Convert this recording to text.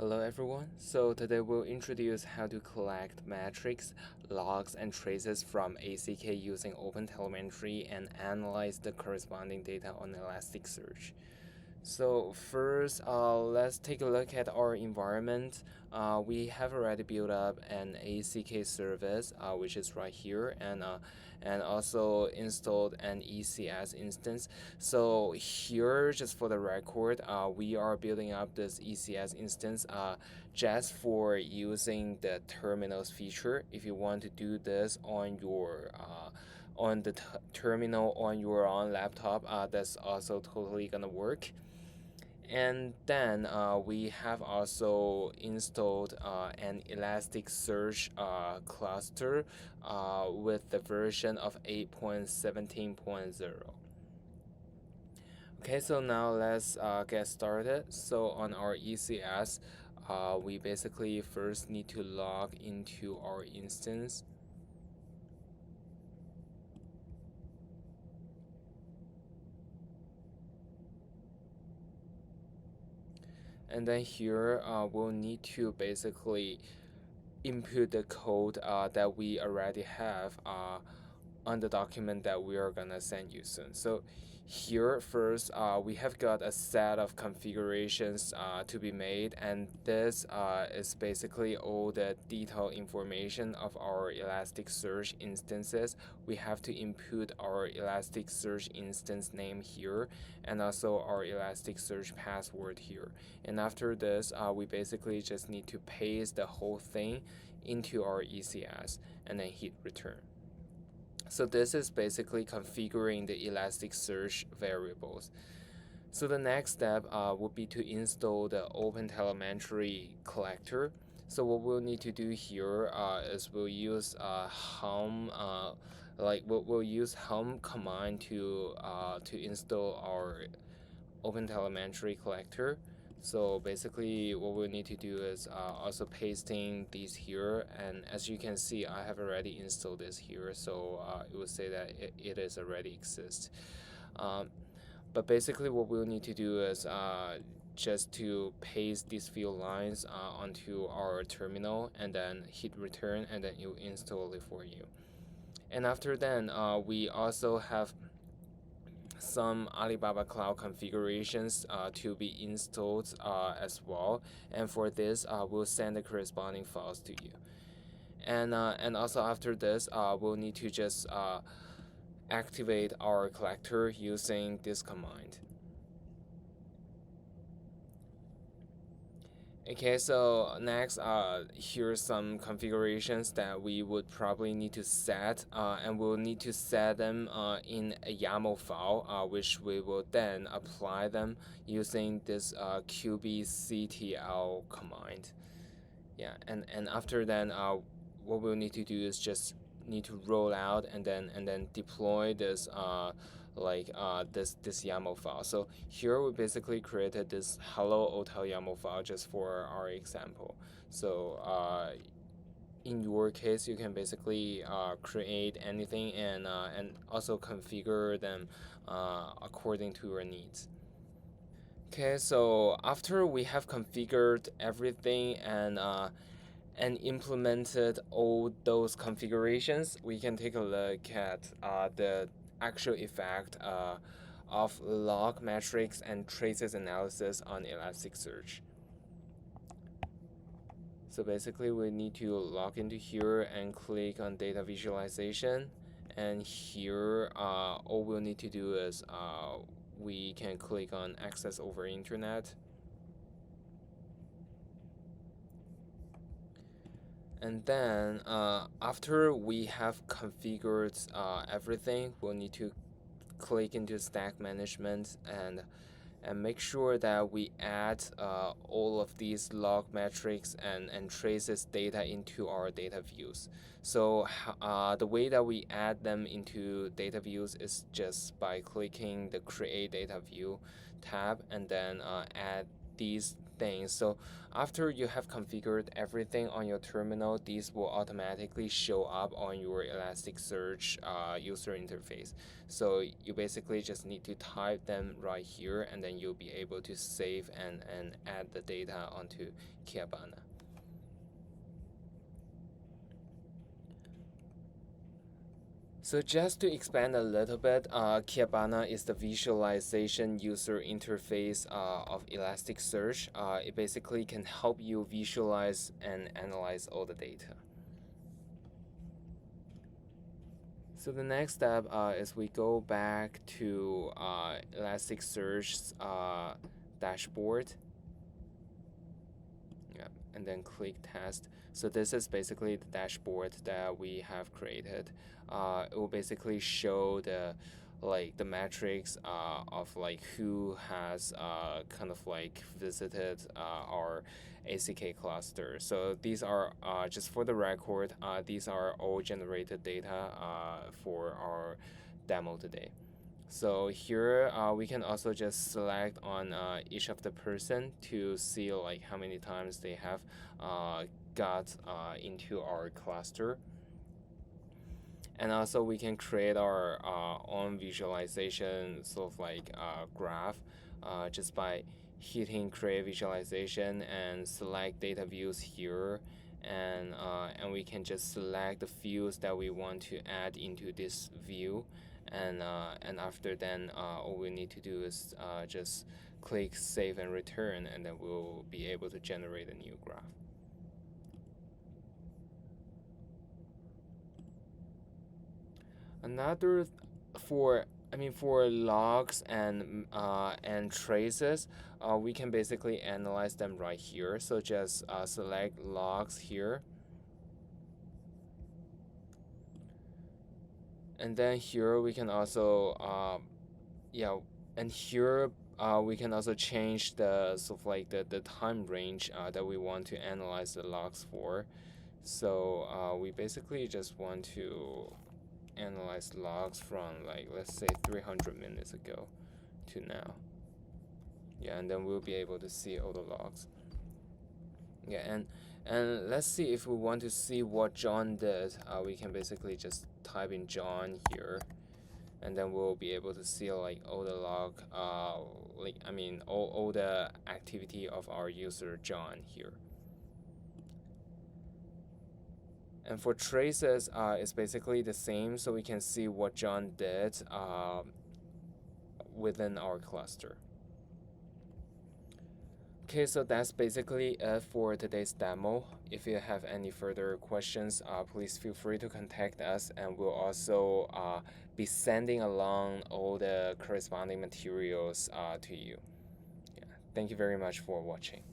Hello everyone. So today we'll introduce how to collect metrics, logs, and traces from ACK using OpenTelemetry and analyze the corresponding data on Elasticsearch. So first, let's take a look at our environment. We have already built up an ACK service, which is right here, and also installed an ECS instance. So here, just for the record, we are building up this ECS instance just for using the terminals feature. If you want to do this on your on the terminal on your own laptop, that's also totally gonna work. And then we have also installed an Elasticsearch cluster with the version of 8.17.0. Okay, so now let's get started. So on our ECS, we basically first need to log into our instance. And then here we'll need to basically input the code that we already have on the document that we are gonna send you soon. So here first we have got a set of configurations to be made, and this is basically all the detailed information of our Elasticsearch instances. We have to input our Elasticsearch instance name here and also our Elasticsearch password here. And after this we basically just need to paste the whole thing into our ECS and then hit return. So this is basically configuring the Elasticsearch variables. So the next step would be to install the OpenTelemetry collector. So what we'll need to do here is we'll use hum we'll use hum command to install our OpenTelemetry collector. So basically what we need to do is also pasting these here, and as you can see I have already installed this here, so it will say that it is already exists. But basically what we'll need to do is just to paste these few lines onto our terminal and then hit return, and then it will install it for you. And after then we also have some Alibaba Cloud configurations to be installed as well, and for this we'll send the corresponding files to you. And also after this we'll need to just activate our collector using this command. Okay, so next, here's some configurations that we would probably need to set, and we'll need to set them in a YAML file, which we will then apply them using this kubectl command. Yeah, and after then, what we'll need to do is just need to roll out and then deploy this this YAML file. So here we basically created this hello hotel YAML file just for our example. So in your case, you can basically create anything and also configure them according to your needs. Okay, so after we have configured everything and implemented all those configurations, we can take a look at the actual effect of log metrics and traces analysis on Elasticsearch. So basically we need to log into here and click on data visualization, and here all we'll need to do is we can click on access over internet. And then after we have configured everything, we'll need to click into stack management and make sure that we add all of these log metrics and traces data into our data views. So the way that we add them into data views is just by clicking the create data view tab and then add these things. So after you have configured everything on your terminal, these will automatically show up on your Elasticsearch user interface. So you basically just need to type them right here, and then you'll be able to save and add the data onto Kibana. So just to expand a little bit, Kibana is the visualization user interface of Elasticsearch. It basically can help you visualize and analyze all the data. So the next step is we go back to Elasticsearch's dashboard. Yeah, and then click test. So this is basically the dashboard that we have created. It will basically show the metrics of like who has kind of like visited our ACK cluster. So these are just for the record, these are all generated data for our demo today. So here we can also just select on each of the person to see like how many times they have got into our cluster. And also we can create our own visualization sort of like graph just by hitting create visualization and select data views here, and we can just select the fields that we want to add into this view, and after then all we need to do is just click save and return, and then we'll be able to generate a new graph. Another for logs and traces, we can basically analyze them right here. So just select logs here, and then here we can also and here we can also change the sort of like the time range that we want to analyze the logs for. So we basically just want to analyze logs from like let's say 300 minutes ago to now. Yeah, and then we'll be able to see all the logs. Yeah, and let's see if we want to see what John did. We can basically just type in John here, and then we'll be able to see like all the log all the activity of our user John here. And for traces, it's basically the same, so we can see what John did within our cluster. Okay, so that's basically it for today's demo. If you have any further questions, please feel free to contact us, and we'll also be sending along all the corresponding materials to you. Yeah, thank you very much for watching.